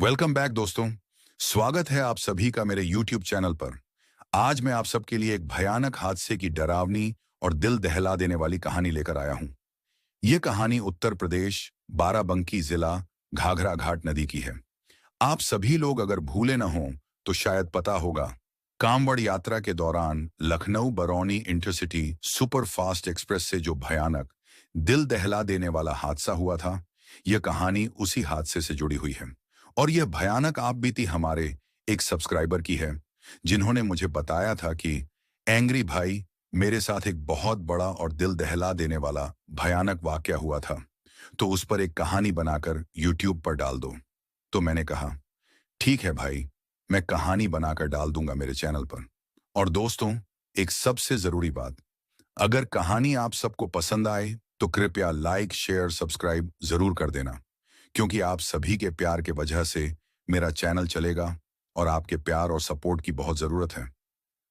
Welcome back दोस्तों। स्वागत है आप सभी का मेरे YouTube चैनल पर। आज मैं आप सबके लिए एक भयानक हादसे की डरावनी और दिल दहला देने वाली कहानी लेकर आया हूं। ये कहानी उत्तर प्रदेश बाराबंकी जिला घाघरा घाट नदी की है। आप सभी लोग अगर भूले न हों तो शायद पता होगा। कांवड़ यात्रा के दौरान Lucknow Barauni intercity superfast express से जो भयानक दिल दहला देने वाला हादसा हुआ था, यह कहानी उसी हादसे से जुड़ी हुई है। और यह भयानक आप बीती हमारे एक सब्सक्राइबर की है, जिन्होंने मुझे बताया था कि एंग्री भाई, मेरे साथ एक बहुत बड़ा और दिल दहला देने वाला भयानक वाकया हुआ था, तो उस पर एक कहानी बनाकर यूट्यूब पर डाल दो। तो मैंने कहा, ठीक है भाई, मैं कहानी बनाकर डाल दूंगा मेरे चैनल पर। और दोस्तों, एक सबसे जरूरी बात, अगर कहानी आप सबको पसंद आए तो कृपया लाइक शेयर सब्सक्राइब जरूर कर देना, क्योंकि आप सभी के प्यार के वजह से मेरा चैनल चलेगा और आपके प्यार और सपोर्ट की बहुत जरूरत है।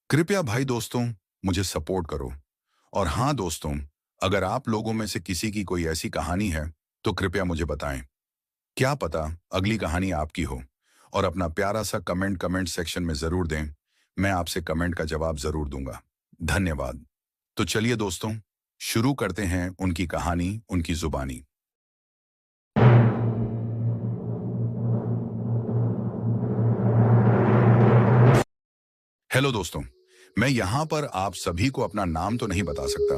कृपया भाई दोस्तों, मुझे सपोर्ट करो। और हाँ दोस्तों, अगर आप लोगों में से किसी की कोई ऐसी कहानी है तो कृपया मुझे बताएं। क्या पता अगली कहानी आपकी हो। और अपना प्यारा सा कमेंट सेक्शन में जरूर दें। मैं आपसे कमेंट का जवाब जरूर दूंगा। धन्यवाद। तो चलिए दोस्तों, शुरू करते हैं उनकी कहानी उनकी जुबानी। हेलो दोस्तों, मैं यहाँ पर आप सभी को अपना नाम तो नहीं बता सकता,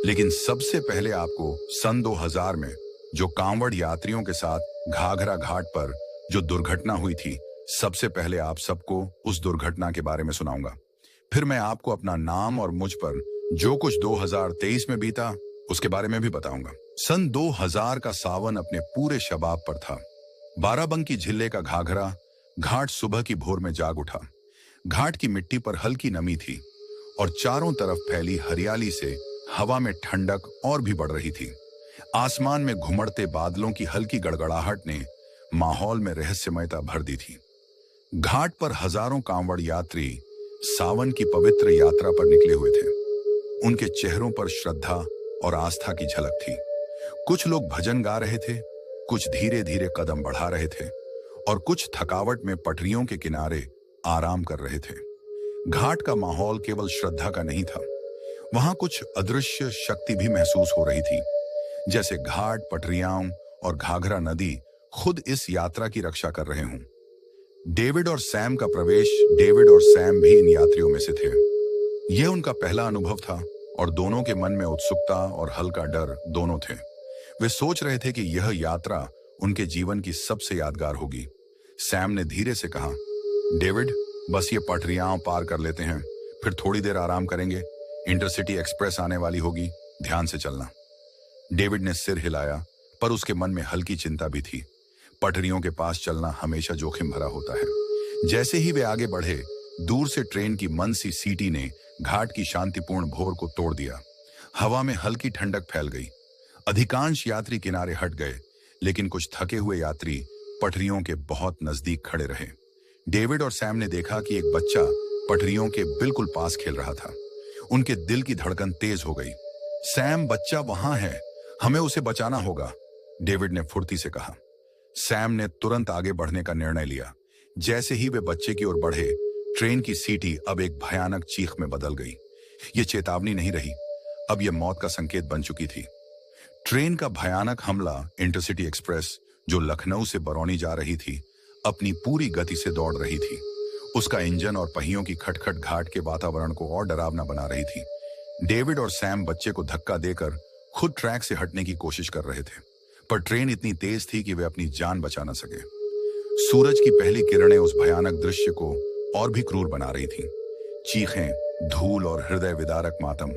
लेकिन सबसे पहले आपको सन 2000 में जो कांवड़ यात्रियों के साथ घाघरा घाट पर जो दुर्घटना हुई थी, सबसे पहले आप सबको उस दुर्घटना के बारे में सुनाऊंगा। फिर मैं आपको अपना नाम और मुझ पर जो कुछ 2023 में बीता उसके बारे में भी बताऊंगा। सन 2000 का सावन अपने पूरे शबाब पर था। बाराबंकी जिले का घाघरा घाट सुबह की भोर में जाग उठा। घाट की मिट्टी पर हल्की नमी थी और चारों तरफ फैली हरियाली से हवा में ठंडक और भी बढ़ रही थी। आसमान में घुमड़ते बादलों की हल्की गड़गड़ाहट ने माहौल में रहस्यमयता भर दी थी। घाट पर हजारों कांवड़ यात्री सावन की पवित्र यात्रा पर निकले हुए थे। उनके चेहरों पर श्रद्धा और आस्था की झलक थी। कुछ लोग भजन गा रहे थे, कुछ धीरे धीरे कदम बढ़ा रहे थे और कुछ थकावट में पटरियों के किनारे आराम कर रहे थे। घाट का माहौल केवल श्रद्धा का नहीं था, वहां कुछ अदृश्य शक्ति भी महसूस हो रही थी, जैसे घाट पटरियां और घाघरा नदी खुद इस यात्रा की रक्षा कर रहे हों। डेविड और सैम का प्रवेश, डेविड और सैम भी इन यात्रियों में से थे। यह उनका पहला अनुभव था और दोनों के मन में उत्सुकता और हल्का डर दोनों थे। वे सोच रहे थे कि यह यात्रा उनके जीवन की सबसे यादगार होगी। सैम ने धीरे से कहा, डेविड, बस ये पटरियां पार कर लेते हैं, फिर थोड़ी देर आराम करेंगे। इंटरसिटी एक्सप्रेस आने वाली होगी, ध्यान से चलना। डेविड ने सिर हिलाया, पर उसके मन में हल्की चिंता भी थी। पटरियों के पास चलना हमेशा जोखिम भरा होता है। जैसे ही वे आगे बढ़े, दूर से ट्रेन की मंद सी सीटी ने घाट की शांतिपूर्ण भोर को तोड़ दिया। हवा में हल्की ठंडक फैल गई। अधिकांश यात्री किनारे हट गए, लेकिन कुछ थके हुए यात्री पटरियों के बहुत नजदीक खड़े रहे। डेविड और सैम ने देखा कि एक बच्चा पटरियों के बिल्कुल पास खेल रहा था। उनके दिल की धड़कन तेज हो गई। सैम, बच्चा वहां है, हमें उसे बचाना होगा, डेविड ने फुर्ती से कहा। सैम ने तुरंत आगे बढ़ने का निर्णय लिया। जैसे ही वे बच्चे की ओर बढ़े, ट्रेन की सीटी अब एक भयानक चीख में बदल गई। यह चेतावनी नहीं रही, अब यह मौत का संकेत बन चुकी थी। ट्रेन का भयानक हमला, इंटरसिटी एक्सप्रेस जो लखनऊ से बरौनी जा रही थी, अपनी पूरी गति से दौड़ रही थी। उसका इंजन और पहियों की खटखट घाट के वातावरण को और डरावना बना रही थी। डेविड और सैम बच्चे को धक्का देकर खुद ट्रैक से हटने की कोशिश कर रहे थे, पर ट्रेन इतनी तेज थी कि वे अपनी जान बचा न सके। सूरज की पहली किरणें उस भयानक दृश्य को और भी क्रूर बना रही थीं। चीखें, धूल और हृदय विदारक मातम।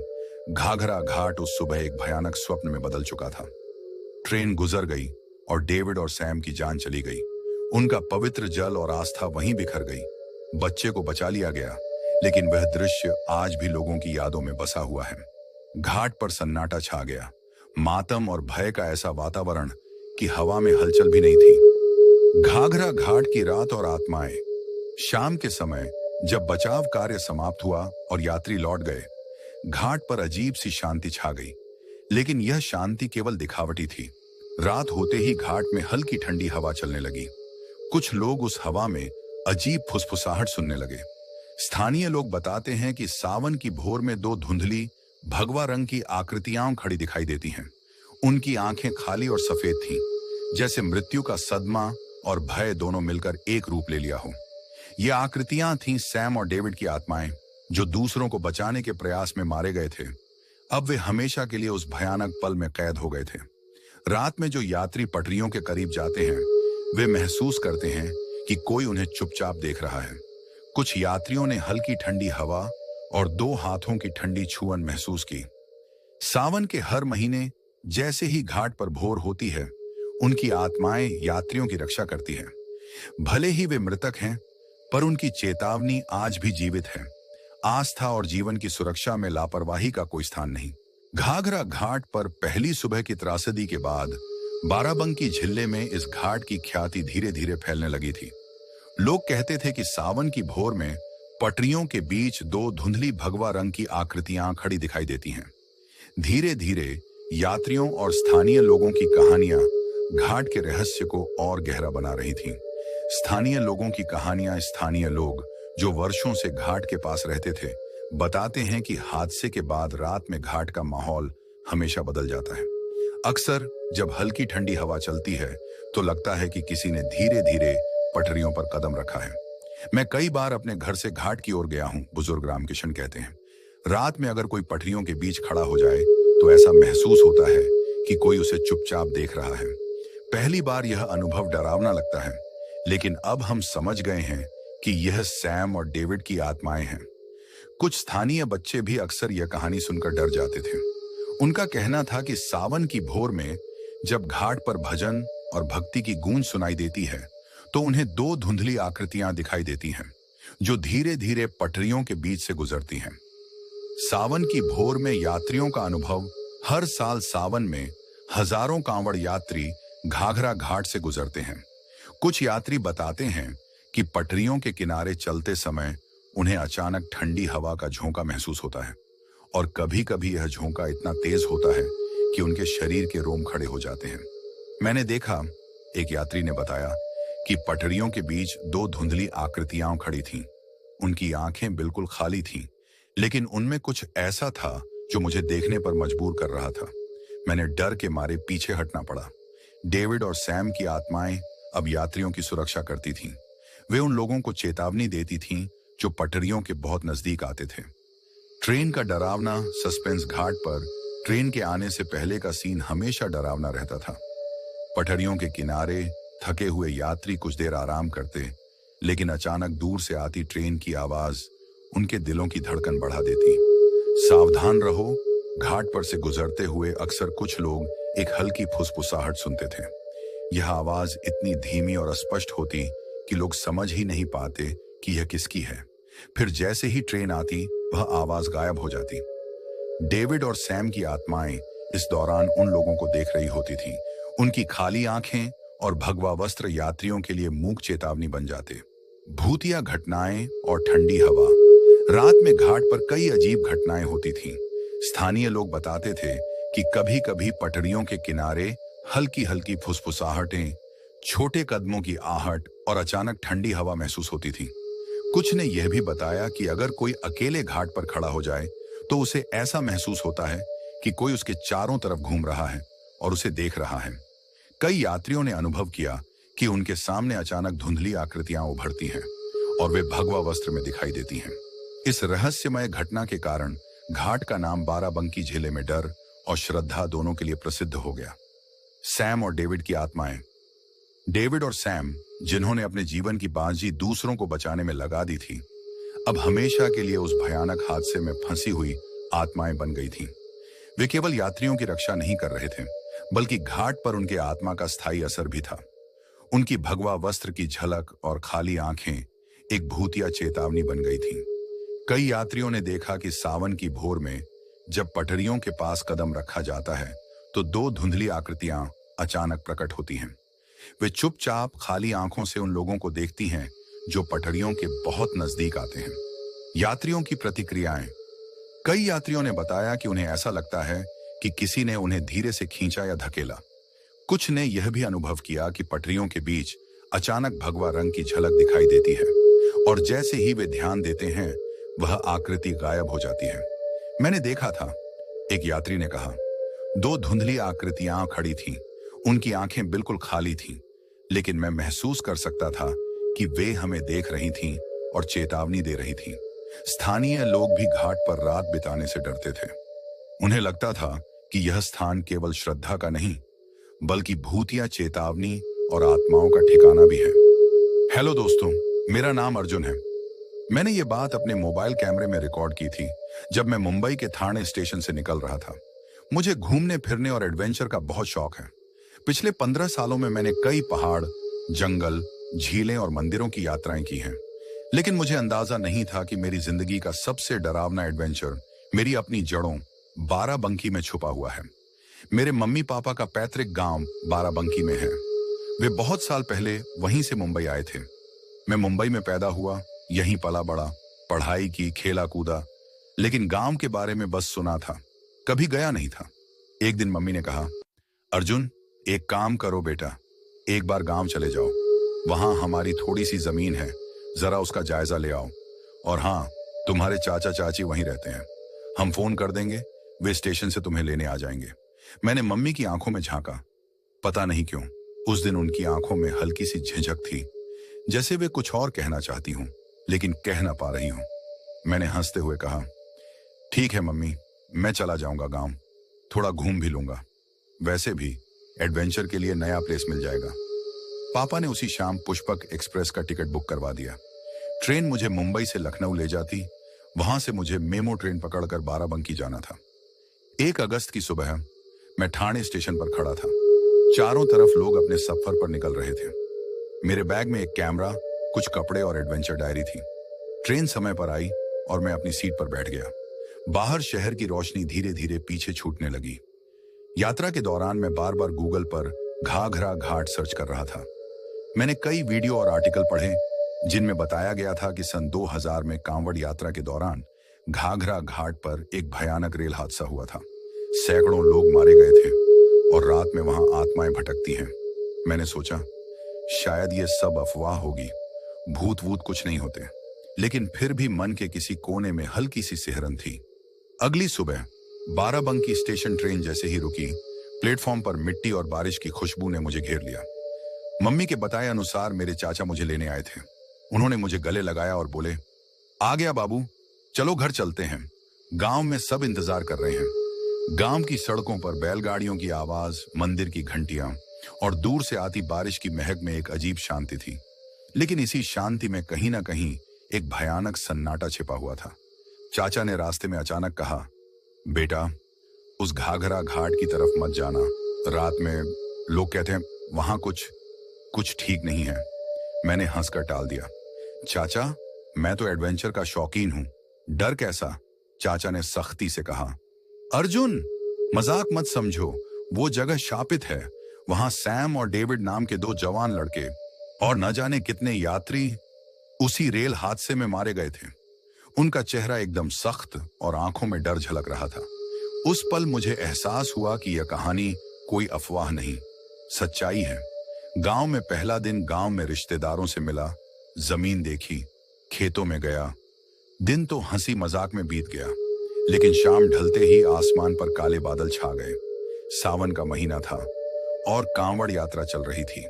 घाघरा घाट उस सुबह एक भयानक स्वप्न में बदल चुका था। ट्रेन गुजर गई और डेविड और सैम की जान चली गई। उनका पवित्र जल और आस्था वहीं बिखर गई। बच्चे को बचा लिया गया, लेकिन वह दृश्य आज भी लोगों की यादों में बसा हुआ है। घाट पर सन्नाटा छा गया, मातम और भय का ऐसा वातावरण कि हवा में हलचल भी नहीं थी। घाघरा घाट की रात और आत्माएं। शाम के समय जब बचाव कार्य समाप्त हुआ और यात्री लौट गए, घाट पर अजीब सी शांति छा गई। लेकिन यह शांति केवल दिखावटी थी। रात होते ही घाट में हल्की ठंडी हवा चलने लगी। कुछ लोग उस हवा में अजीब फुसफुसाहट सुनने लगे। स्थानीय लोग बताते हैं कि सावन की भोर में दो धुंधली भगवा रंग की आकृतियां खड़ी दिखाई देती हैं। उनकी आंखें खाली और सफेद थीं, जैसे मृत्यु का सदमा और भय दोनों मिलकर एक रूप ले लिया हो। ये आकृतियां थीं सैम और डेविड की आत्माएं, जो दूसरों को बचाने के प्रयास में मारे गए थे। अब वे हमेशा के लिए उस भयानक पल में कैद हो गए थे। रात में जो यात्री पटरियों के करीब जाते हैं, वे महसूस करते हैं कि कोई उन्हें चुपचाप देख रहा है। कुछ यात्रियों ने हल्की ठंडी हवा और दो हाथों की ठंडी छुअन महसूस की। सावन के हर महीने जैसे ही घाट पर भोर होती है, उनकी आत्माएं यात्रियों की रक्षा करती हैं। भले ही वे मृतक हैं, पर उनकी चेतावनी आज भी जीवित है। आस्था और जीवन की सुरक्षा में लापरवाही का कोई स्थान नहीं। घाघरा घाट पर पहली सुबह की त्रासदी के बाद बाराबंकी जिले में इस घाट की ख्याति धीरे धीरे फैलने लगी थी। लोग कहते थे कि सावन की भोर में पटरियों के बीच दो धुंधली भगवा रंग की आकृतियां खड़ी दिखाई देती हैं। धीरे धीरे यात्रियों और स्थानीय लोगों की कहानियां घाट के रहस्य को और गहरा बना रही थीं। स्थानीय लोगों की कहानियां स्थानीय लोग जो वर्षों से घाट के पास रहते थे बताते हैं कि हादसे के बाद रात में घाट का माहौल हमेशा बदल जाता है। अक्सर जब हल्की ठंडी हवा चलती है तो लगता है कि किसी ने धीरे धीरे पटरियों पर कदम रखा है। मैं कई बार अपने घर से घाट की ओर गया हूं, बुजुर्ग रामकिशन कहते हैं। रात में अगर कोई पटरियों के बीच खड़ा हो जाए तो ऐसा महसूस होता है कि कोई उसे चुपचाप देख रहा है। पहली बार यह अनुभव डरावना लगता है, लेकिन अब हम समझ गए हैं कि यह सैम और डेविड की आत्माएं हैं। कुछ स्थानीय बच्चे भी अक्सर यह कहानी सुनकर डर जाते थे। उनका कहना था कि सावन की भोर में जब घाट पर भजन और भक्ति की गूंज सुनाई देती है तो उन्हें दो धुंधली आकृतियां दिखाई देती हैं, जो धीरे धीरे पटरियों के बीच से गुजरती हैं। सावन की भोर में यात्रियों का अनुभव। हर साल सावन में हजारों कांवड़ यात्री घाघरा घाट से गुजरते हैं। कुछ यात्री बताते हैं कि पटरियों के किनारे चलते समय उन्हें अचानक ठंडी हवा का झोंका महसूस होता है, और कभी कभी यह झोंका इतना तेज होता है कि उनके शरीर के रोम खड़े हो जाते हैं। मैंने देखा, एक यात्री ने बताया, कि पटरियों के बीच दो धुंधली आकृतियां खड़ी थीं। उनकी आंखें बिल्कुल खाली थीं, लेकिन उनमें कुछ ऐसा था जो मुझे देखने पर मजबूर कर रहा था। मैंने डर के मारे पीछे हटना पड़ा। डेविड और सैम की आत्माएं अब यात्रियों की सुरक्षा करती थीं। वे उन लोगों को चेतावनी देती थीं जो पटरियों के बहुत नजदीक आते थे। ट्रेन का डरावना सस्पेंस। घाट पर ट्रेन के आने से पहले का सीन हमेशा डरावना रहता था। पटरियों के किनारे थके हुए यात्री कुछ देर आराम करते, लेकिन अचानक दूर से आती ट्रेन की आवाज उनके दिलों की धड़कन बढ़ा देती। सावधान रहो। घाट पर से गुजरते हुए अक्सर कुछ लोग एक हल्की फुसफुसाहट सुनते थे। यह आवाज इतनी धीमी और अस्पष्ट होती कि लोग समझ ही नहीं पाते कि यह किसकी है। फिर जैसे ही ट्रेन आती, वह आवाज गायब हो जाती। डेविड और सैम की आत्माएं इस दौरान उन लोगों को देख रही होती थीं। उनकी खाली आंखें और भगवा वस्त्र यात्रियों के लिए मूक चेतावनी बन जाते। भूतिया घटनाएं और ठंडी हवा। रात में घाट पर कई अजीब घटनाएं होती थीं। स्थानीय लोग बताते थे कि कभी कभी पटरियों के किनारे हल्की हल्की फुसफुसाहटें, छोटे कदमों की आहट और अचानक ठंडी हवा महसूस होती थी। कुछ ने यह भी बताया कि अगर कोई अकेले घाट पर खड़ा हो जाए तो उसे ऐसा महसूस होता है कि कोई उसके चारों तरफ घूम रहा है और उसे देख रहा है। कई यात्रियों ने अनुभव किया कि उनके सामने अचानक धुंधली आकृतियां उभरती हैं और वे भगवा वस्त्र में दिखाई देती हैं। इस रहस्यमय घटना के कारण घाट का नाम बाराबंकी जिले में डर और श्रद्धा दोनों के लिए प्रसिद्ध हो गया। सैम और डेविड की आत्माएं। डेविड और सैम, जिन्होंने अपने जीवन की बाजी दूसरों को बचाने में लगा दी थी, अब हमेशा के लिए उस भयानक हादसे में फंसी हुई आत्माएं बन गई थीं। वे केवल यात्रियों की रक्षा नहीं कर रहे थे, बल्कि घाट पर उनके आत्मा का स्थायी असर भी था। उनकी भगवा वस्त्र की झलक और खाली आंखें एक भूतिया चेतावनी बन गई थीं। कई यात्रियों ने देखा कि सावन की भोर में जब पटरियों के पास कदम रखा जाता है तो दो धुंधली आकृतियां अचानक प्रकट होती हैं। वे चुपचाप खाली आंखों से उन लोगों को देखती हैं जो पटरियों के बहुत नजदीक आते हैं। यात्रियों की प्रतिक्रियाएं। कई यात्रियों ने बताया कि उन्हें ऐसा लगता है कि किसी ने उन्हें धीरे से खींचा या धकेला। कुछ ने यह भी अनुभव किया कि पटरियों के बीच अचानक भगवा रंग की झलक दिखाई देती है और जैसे ही वे ध्यान देते हैं वह आकृति गायब हो जाती है। मैंने देखा था, एक यात्री ने कहा। दो धुंधली आकृतियां खड़ी थीं। उनकी आंखें बिल्कुल खाली थीं, लेकिन मैं महसूस कर सकता था कि वे हमें देख रही थीं और चेतावनी दे रही थीं। स्थानीय लोग भी घाट पर रात बिताने से डरते थे। उन्हें लगता था कि यह स्थान केवल श्रद्धा का नहीं, बल्कि भूतिया चेतावनी और आत्माओं का ठिकाना भी है। हेलो दोस्तों, मेरा नाम अर्जुन है। मैंने ये बात अपने मोबाइल कैमरे में रिकॉर्ड की थी जब मैं मुंबई के थाने स्टेशन से निकल रहा था। मुझे घूमने फिरने और एडवेंचर का बहुत शौक है। पिछले 15 सालों में मैंने कई पहाड़, जंगल, झीलें और मंदिरों की यात्राएं की हैं। लेकिन मुझे अंदाजा नहीं था कि मेरी जिंदगी का सबसे डरावना एडवेंचर मेरी अपनी जड़ों बाराबंकी में छुपा हुआ है। मेरे मम्मी पापा का पैतृक गांव बाराबंकी में है। वे बहुत साल पहले वहीं से मुंबई आए थे। मैं मुंबई में पैदा हुआ, यहीं पला बड़ा, पढ़ाई की, खेला कूदा, लेकिन गांव के बारे में बस सुना था, कभी गया नहीं था। एक दिन मम्मी ने कहा, अर्जुन एक काम करो बेटा, एक बार गांव चले जाओ। वहां हमारी थोड़ी सी जमीन है, जरा उसका जायजा ले आओ। और हाँ, तुम्हारे चाचा चाची वहीं रहते हैं, हम फोन कर देंगे, वे स्टेशन से तुम्हें लेने आ जाएंगे। मैंने मम्मी की आंखों में झांका। पता नहीं क्यों उस दिन उनकी आंखों में हल्की सी झिझक थी, जैसे वे कुछ और कहना चाहती हूं लेकिन कह ना पा रही हूं। मैंने हंसते हुए कहा, ठीक है मम्मी, मैं चला जाऊंगा गांव, थोड़ा घूम भी लूंगा, वैसे भी एडवेंचर के लिए नया प्लेस मिल जाएगा। पापा ने उसी शाम पुष्पक एक्सप्रेस का टिकट बुक करवा दिया। ट्रेन मुझे मुंबई से लखनऊ ले जाती, वहां से मुझे मेमो ट्रेन पकड़कर बाराबंकी जाना था। 1 अगस्त की सुबह मैं ठाणे स्टेशन पर खड़ा था। चारों तरफ लोग अपने सफर पर निकल रहे थे। मेरे बैग में एक कैमरा, कुछ कपड़े और एडवेंचर डायरी थी। ट्रेन समय पर आई और मैं अपनी सीट पर बैठ गया। बाहर शहर की रोशनी धीरे धीरे पीछे छूटने लगी। यात्रा के दौरान मैं बार बार गूगल पर घाघरा घाट सर्च कर रहा था। मैंने कई वीडियो और आर्टिकल पढ़े जिनमें बताया गया था कि सन 2000 में कांवड़ यात्रा के दौरान घाघरा घाट पर एक भयानक रेल हादसा हुआ था। सैकड़ों लोग मारे गए थे और रात में वहां आत्माएं भटकती हैं। मैंने सोचा शायद ये सब अफवाह होगी, भूत वूत कुछ नहीं होते, लेकिन फिर भी मन के किसी कोने में हल्की सी सिहरन थी। अगली सुबह बाराबंकी स्टेशन ट्रेन जैसे ही रुकी, प्लेटफॉर्म पर मिट्टी और बारिश की खुशबू ने मुझे घेर लिया। मम्मी के बताए अनुसार मेरे चाचा मुझे लेने आए थे। उन्होंने मुझे गले लगाया और बोले, आ गया बाबू, चलो घर चलते हैं, गांव में सब इंतजार कर रहे हैं। गांव की सड़कों पर बैलगाड़ियों की आवाज, मंदिर की घंटियां और दूर से आती बारिश की महक में एक अजीब शांति थी। लेकिन इसी शांति में कहीं ना कहीं एक भयानक सन्नाटा छिपा हुआ था। चाचा ने रास्ते में अचानक कहा, बेटा उस घाघरा घाट की तरफ मत जाना, रात में लोग कहते हैं वहां कुछ ठीक नहीं है। मैंने हंसकर टाल दिया, चाचा मैं तो एडवेंचर का शौकीन हूं, डर कैसा? चाचा ने सख्ती से कहा, अर्जुन मजाक मत समझो, वो जगह शापित है। वहां सैम और डेविड नाम के 2 जवान लड़के और न जाने कितने यात्री उसी रेल हादसे में मारे गए थे। उनका चेहरा एकदम सख्त और आंखों में डर झलक रहा था। उस पल मुझे एहसास हुआ कि यह कहानी कोई अफवाह नहीं, सच्चाई है। गांव में पहला दिन, गांव में रिश्तेदारों से मिला, जमीन देखी, खेतों में गया। दिन तो हंसी मजाक में बीत गया, लेकिन शाम ढलते ही आसमान पर काले बादल छा गए। सावन का महीना था और कांवड़ यात्रा चल रही थी।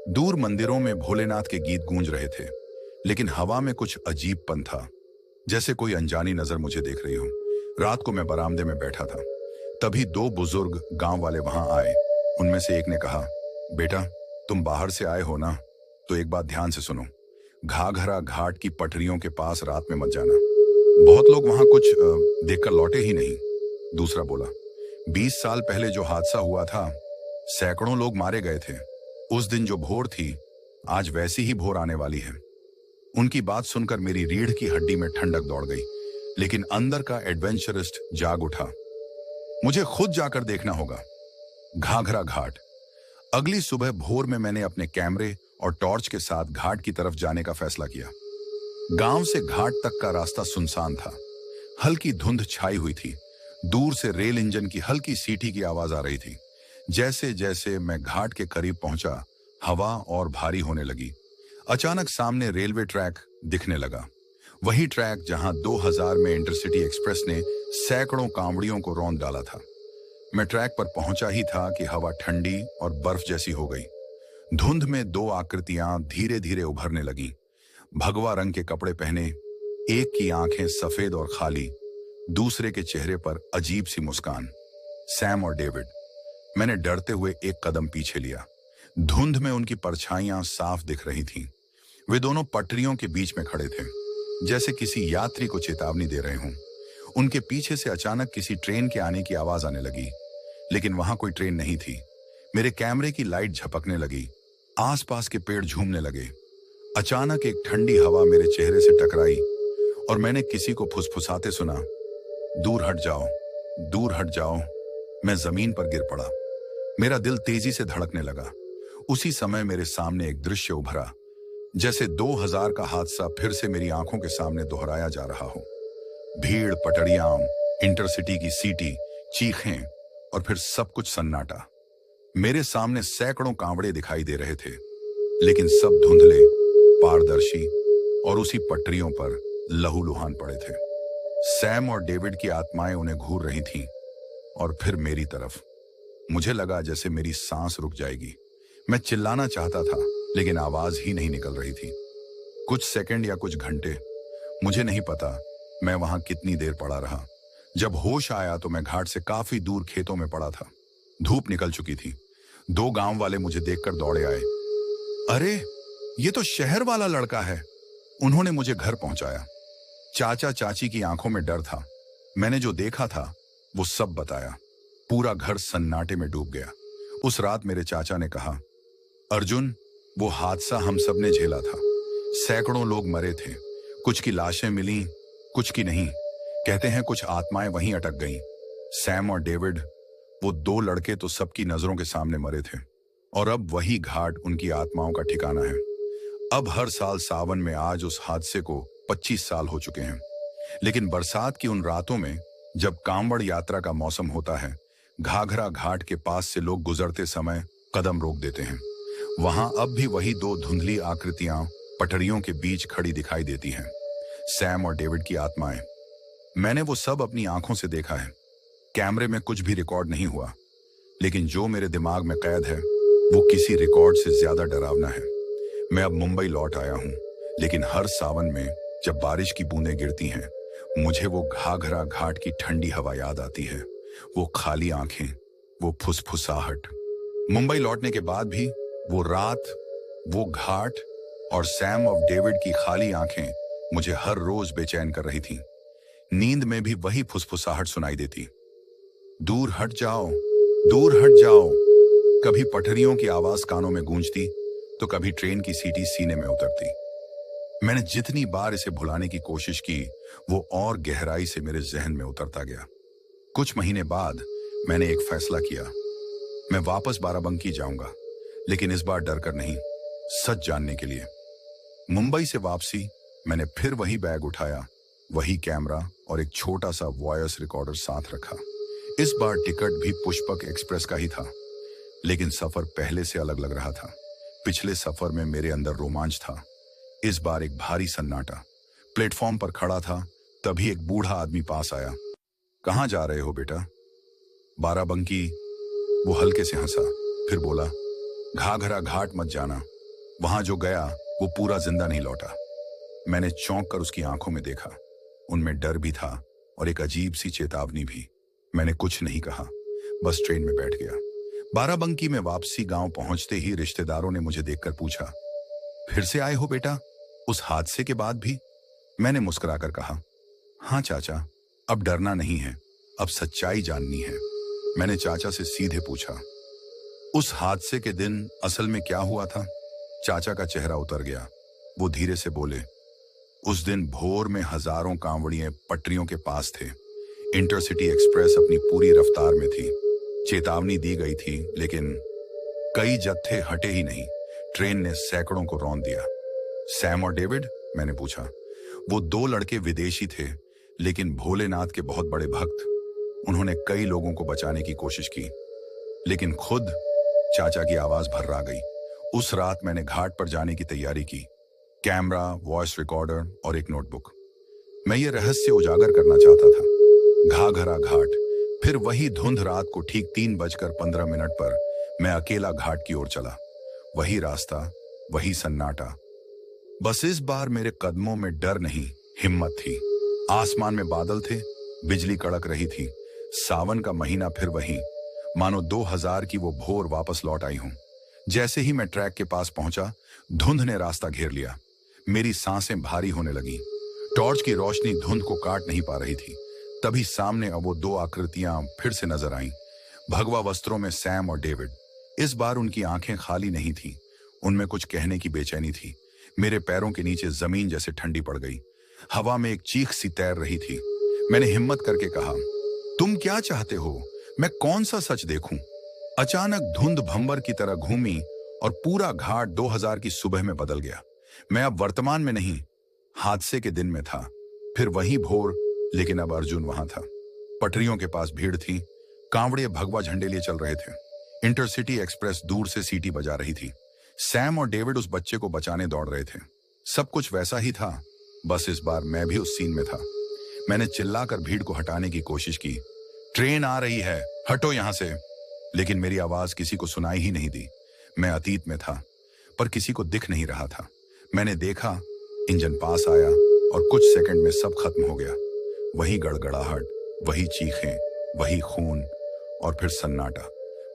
दूर मंदिरों में भोलेनाथ के गीत गूंज रहे थे, लेकिन हवा में कुछ अजीबपन था, जैसे कोई अनजानी नजर मुझे देख रही हो। रात को मैं बरामदे में बैठा था, तभी 2 बुजुर्ग गांव वाले वहां आए। उनमें से एक ने कहा, बेटा तुम बाहर से आए हो ना, तो एक बात ध्यान से सुनो, घाघरा घाट की पटरियों के पास रात में मत जाना, बहुत लोग वहां कुछ देखकर लौटे ही नहीं। दूसरा बोला, 20 साल पहले जो हादसा हुआ था, सैकड़ों लोग मारे गए थे। उस दिन जो भोर थी, आज वैसी ही भोर आने वाली है। उनकी बात सुनकर मेरी रीढ़ की हड्डी में ठंडक दौड़ गई, लेकिन अंदर का एडवेंचरिस्ट जाग उठा। मुझे खुद जाकर देखना होगा। घाघरा घाट। अगली सुबह भोर में मैंने अपने कैमरे और टॉर्च के साथ घाट की तरफ जाने का फैसला किया। गांव से घाट तक का रास्ता सुनसान था, हल्की धुंध छाई हुई थी। दूर से रेल इंजन की हल्की सीटी की आवाज आ रही थी। जैसे जैसे मैं घाट के करीब पहुंचा, हवा और भारी होने लगी। अचानक सामने रेलवे ट्रैक दिखने लगा, वही ट्रैक जहां 2000 में इंटरसिटी एक्सप्रेस ने सैकड़ों कांवड़ियों को रौंद डाला था। मैं ट्रैक पर पहुंचा ही था कि हवा ठंडी और बर्फ जैसी हो गई। धुंध में दो आकृतियां धीरे धीरे उभरने लगीं। भगवा रंग के कपड़े पहने, एक की आंखें सफेद और खाली, दूसरे के चेहरे पर अजीब सी मुस्कान। सैम और डेविड। मैंने डरते हुए एक कदम पीछे लिया। धुंध में उनकी परछाइयां साफ दिख रही थीं। वे दोनों पटरियों के बीच में खड़े थे, जैसे किसी यात्री को चेतावनी दे रहे हों। उनके पीछे से अचानक किसी ट्रेन के आने की आवाज आने लगी, लेकिन वहां कोई ट्रेन नहीं थी। मेरे कैमरे की लाइट झपकने लगी, आसपास के पेड़ झूमने लगे। अचानक एक ठंडी हवा मेरे चेहरे से टकराई और मैंने किसी को फुसफुसाते सुना, दूर हट जाओ, दूर हट जाओ। मैं जमीन पर गिर पड़ा। मेरा दिल तेजी से धड़कने लगा। उसी समय मेरे सामने एक दृश्य उभरा, जैसे 2000 का हादसा फिर से मेरी आंखों के सामने दोहराया जा रहा हो। भीड़, पटरियां, इंटरसिटी की सीटी, चीखें और फिर सब कुछ सन्नाटा। मेरे सामने सैकड़ों कांवड़े दिखाई दे रहे थे, लेकिन सब धुंधले, पारदर्शी और उसी पटरियों पर लहूलुहान पड़े थे। सैम और डेविड की आत्माएं उन्हें घूर रही थीं और फिर मेरी तरफ। मुझे लगा जैसे मेरी सांस रुक जाएगी। मैं चिल्लाना चाहता था, लेकिन आवाज ही नहीं निकल रही थी। कुछ सेकंड या कुछ घंटे, मुझे नहीं पता मैं वहां कितनी देर पड़ा रहा। जब होश आया तो मैं घाट से काफी दूर खेतों में पड़ा था। धूप निकल चुकी थी। दो गांव वाले मुझे देखकर दौड़े आए। अरे, ये तो शहर वाला लड़का है। उन्होंने मुझे घर पहुंचाया। चाचा चाची की आंखों में डर था। मैंने जो देखा था वो सब बताया। पूरा घर सन्नाटे में डूब गया। उस रात मेरे चाचा ने कहा, अर्जुन, वो हादसा हम सब ने झेला था। सैकड़ों लोग मरे थे, कुछ की लाशें मिली, कुछ की नहीं। कहते हैं कुछ आत्माएं वहीं अटक गईं। सैम और डेविड, वो दो लड़के तो सबकी नजरों के सामने मरे थे, और अब वही घाट उनकी आत्माओं का ठिकाना है। अब हर साल सावन में आज उस हादसे को 25 साल हो चुके हैं। लेकिन बरसात की उन रातों में जब कांवड़ यात्रा का मौसम होता है, घाघरा घाट के पास से लोग गुजरते समय कदम रोक देते हैं। वहां अब भी वही दो धुंधली आकृतियां पटरियों के बीच खड़ी दिखाई देती हैं, सैम और डेविड की आत्माएं। मैंने वो सब अपनी आंखों से देखा है। कैमरे में कुछ भी रिकॉर्ड नहीं हुआ, लेकिन जो मेरे दिमाग में कैद है वो किसी रिकॉर्ड से ज्यादा डरावना है। मैं अब मुंबई लौट आया हूं, लेकिन हर सावन में जब बारिश की बूंदें गिरती हैं, मुझे वो घाघरा घाट की ठंडी हवा याद आती है। वो खाली आंखें, वो फुसफुसाहट। मुंबई लौटने के बाद भी वो रात, वो घाट और सैम और डेविड की खाली आंखें मुझे हर रोज बेचैन कर रही थीं। नींद में भी वही फुसफुसाहट सुनाई देती, दूर हट जाओ, दूर हट जाओ। कभी पटरियों की आवाज कानों में गूंजती, तो कभी ट्रेन की सीटी सीने में उतरती। मैंने जितनी बार इसे भुलाने की कोशिश की, वो और गहराई से मेरे जहन में उतरता गया। कुछ महीने बाद मैंने एक फैसला किया। मैं वापस बाराबंकी जाऊंगा, लेकिन इस बार डरकर नहीं, सच जानने के लिए। मुंबई से वापसी मैंने फिर वही बैग उठाया, वही कैमरा और एक छोटा सा वॉयस रिकॉर्डर साथ रखा। इस बार टिकट भी पुष्पक एक्सप्रेस का ही था, लेकिन सफर पहले से अलग लग रहा था। पिछले सफर में मेरे अंदर रोमांच था, इस बार एक भारी सन्नाटा। प्लेटफॉर्म पर खड़ा था, तभी एक बूढ़ा आदमी पास आया। कहाँ जा रहे हो बेटा? बाराबंकी। वो हल्के से हंसा, फिर बोला, घाघरा घाट मत जाना, वहां जो गया वो पूरा जिंदा नहीं लौटा। मैंने चौंक कर उसकी आंखों में देखा। उनमें डर भी था और एक अजीब सी चेतावनी भी। मैंने कुछ नहीं कहा, बस ट्रेन में बैठ गया। बाराबंकी में वापसी गांव पहुंचते ही रिश्तेदारों ने मुझे देखकर पूछा, फिर से आए हो बेटा, उस हादसे के बाद भी? मैंने मुस्कुराकर कहा, हाँ चाचा, अब डरना नहीं है, अब सच्चाई जाननी है। मैंने चाचा से सीधे पूछा, उस हादसे के दिन असल में क्या हुआ था? चाचा का चेहरा उतर गया। वो धीरे से बोले, उस दिन भोर में हजारों कांवड़िए पटरियों के पास थे। इंटरसिटी एक्सप्रेस अपनी पूरी रफ्तार में थी। चेतावनी दी गई थी, लेकिन कई जत्थे हटे ही नहीं। ट्रेन ने सैकड़ों को रौंद दिया। सैम और डेविड? मैंने पूछा। वो दो लड़के विदेशी थे, लेकिन भोलेनाथ के बहुत बड़े भक्त। उन्होंने कई लोगों को बचाने की कोशिश की, लेकिन खुद। चाचा की आवाज भर्रा गई। उस रात मैंने घाट पर जाने की तैयारी की। कैमरा, वॉइस रिकॉर्डर और एक नोटबुक। मैं ये रहस्य उजागर करना चाहता था। घाघरा घाट, फिर वही धुंध रात को ठीक 3:15 पर मैं अकेला घाट की ओर चला। वही रास्ता, वही सन्नाटा। बस इस बार मेरे कदमों में डर नहीं, हिम्मत थी। आसमान में बादल थे, बिजली कड़क रही थी। सावन का महीना फिर वही, मानो 2000 की वो भोर वापस लौट आई हूं। जैसे ही मैं ट्रैक के पास पहुंचा, धुंध ने रास्ता घेर लिया। मेरी सांसें भारी होने लगी। टॉर्च की रोशनी धुंध को काट नहीं पा रही थी। तभी सामने अब वो दो आकृतियां फिर से नजर आईं। भगवा वस्त्रों में सैम और डेविड। इस बार उनकी आंखें खाली नहीं थी, उनमें कुछ कहने की बेचैनी थी। मेरे पैरों के नीचे जमीन जैसे ठंडी पड़ गई। हवा में एक चीख सी तैर रही थी। मैंने हिम्मत करके कहा, तुम क्या चाहते हो? मैं कौन सा सच देखूं? अचानक धुंध भंवर की तरह घूमी और पूरा घाट 2000 की सुबह में बदल गया। मैं अब वर्तमान में नहीं, हादसे के दिन में था। फिर वही भोर, लेकिन अब अर्जुन वहां था। पटरियों के पास भीड़ थी। कांवड़िए भगवा झंडे लिए चल रहे थे। इंटरसिटी एक्सप्रेस दूर से सीटी बजा रही थी। सैम और डेविड उस बच्चे को बचाने दौड़ रहे थे। सब कुछ वैसा ही था, बस इस बार मैं भी उस सीन में था। मैंने चिल्लाकर भीड़ को हटाने की कोशिश की, ट्रेन आ रही है, हटो यहां से। लेकिन मेरी आवाज किसी को सुनाई ही नहीं दी। मैं अतीत में था, पर किसी को दिख नहीं रहा था। मैंने देखा, इंजन पास आया और कुछ सेकंड में सब खत्म हो गया। वही गड़गड़ाहट, वही चीखें, वही खून और फिर सन्नाटा।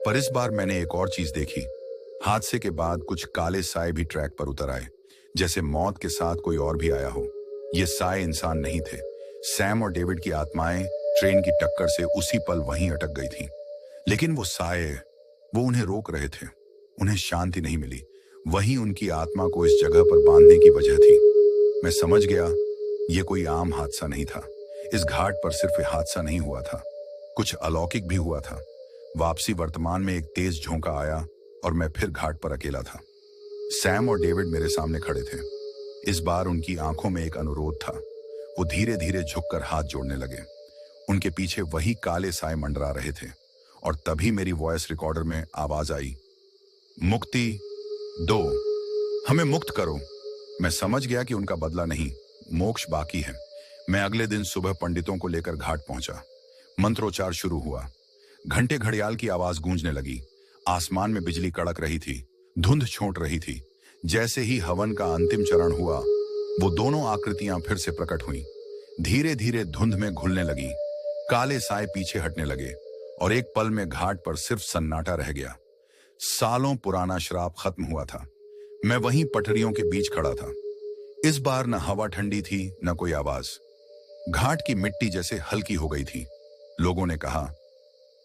पर इस बार मैंने एक और चीज देखी। हादसे के बाद कुछ काले साए भी ट्रैक पर उतर आए, जैसे मौत के साथ कोई और भी आया हो। ये साए इंसान नहीं थे। सैम और डेविड की आत्माएं ट्रेन की टक्कर से उसी पल वहीं अटक गई थी। लेकिन वो साए, वो उन्हें रोक रहे थे। उन्हें शांति नहीं मिली। वही उनकी आत्मा को इस जगह पर बांधने की वजह थी। मैं समझ गया, ये कोई आम हादसा नहीं था। इस घाट पर सिर्फ हादसा नहीं हुआ था, कुछ अलौकिक भी हुआ था। वापसी वर्तमान में एक तेज झोंका आया और मैं फिर घाट पर अकेला था। सैम और डेविड मेरे सामने खड़े थे। इस बार उनकी आंखों में एक अनुरोध था। वो धीरे धीरे झुककर हाथ जोड़ने लगे। उनके पीछे वही काले साए मंडरा रहे थे। और तभी मेरी वॉइस रिकॉर्डर में आवाज आई, मुक्ति दो, हमें मुक्त करो। मैं समझ गया कि उनका बदला नहीं, मोक्ष बाकी है। मैं अगले दिन सुबह पंडितों को लेकर घाट पहुंचा। मंत्रोच्चार शुरू हुआ। घंटे घड़ियाल की आवाज गूंजने लगी। आसमान में बिजली कड़क रही थी, धुंध छोंट रही थी। जैसे ही हवन का अंतिम चरण हुआ, वो दोनों आकृतियां फिर से प्रकट हुईं। धीरे धीरे धुंध में घुलने लगी। काले साए पीछे हटने लगे और एक पल में घाट पर सिर्फ सन्नाटा रह गया। सालों पुराना श्राप खत्म हुआ था। मैं वहीं पटरियों के बीच खड़ा था। इस बार न हवा ठंडी थी, न कोई आवाज। घाट की मिट्टी जैसे हल्की हो गई थी। लोगों ने कहा,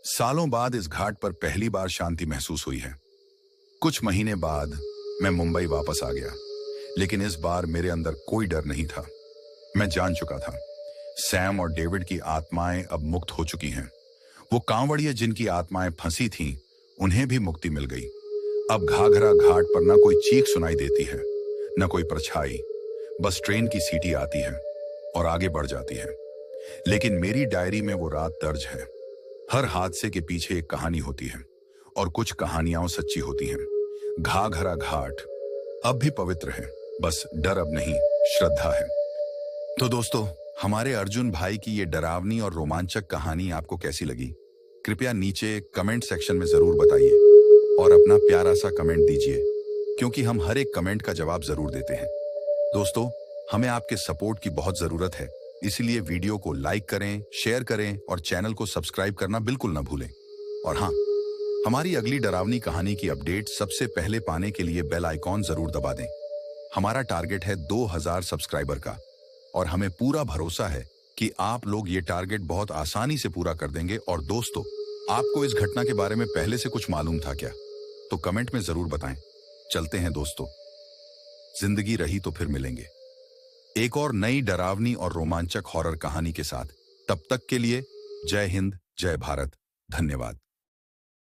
सालों बाद इस घाट पर पहली बार शांति महसूस हुई है। कुछ महीने बाद मैं मुंबई वापस आ गया, लेकिन इस बार मेरे अंदर कोई डर नहीं था। मैं जान चुका था, सैम और डेविड की आत्माएं अब मुक्त हो चुकी हैं। वो कांवड़िए जिनकी आत्माएं फंसी थीं, उन्हें भी मुक्ति मिल गई। अब घाघरा घाट पर न कोई चीख सुनाई देती है, न कोई परछाई। बस ट्रेन की सीटी आती है और आगे बढ़ जाती है। लेकिन मेरी डायरी में वो रात दर्ज है। हर हादसे के पीछे एक कहानी होती है और कुछ कहानियां सच्ची होती हैं। घाघरा घाट अब भी पवित्र है, बस डर अब नहीं, श्रद्धा है। तो दोस्तों, हमारे अर्जुन भाई की ये डरावनी और रोमांचक कहानी आपको कैसी लगी? कृपया नीचे कमेंट सेक्शन में जरूर बताइए और अपना प्यारा सा कमेंट दीजिए, क्योंकि हम हर एक कमेंट का जवाब जरूर देते हैं। दोस्तों, हमें आपके सपोर्ट की बहुत जरूरत है, इसलिए वीडियो को लाइक करें, शेयर करें और चैनल को सब्सक्राइब करना बिल्कुल ना भूलें। और हाँ, हमारी अगली डरावनी कहानी की अपडेट सबसे पहले पाने के लिए बेल आइकॉन जरूर दबा दें। हमारा टारगेट है 2000 सब्सक्राइबर का और हमें पूरा भरोसा है कि आप लोग ये टारगेट बहुत आसानी से पूरा कर देंगे। और दोस्तों, आपको इस घटना के बारे में पहले से कुछ मालूम था क्या? तो कमेंट में जरूर बताएं। चलते हैं दोस्तों, जिंदगी रही तो फिर मिलेंगे एक और नई डरावनी और रोमांचक हॉरर कहानी के साथ। तब तक के लिए जय हिंद, जय भारत, धन्यवाद।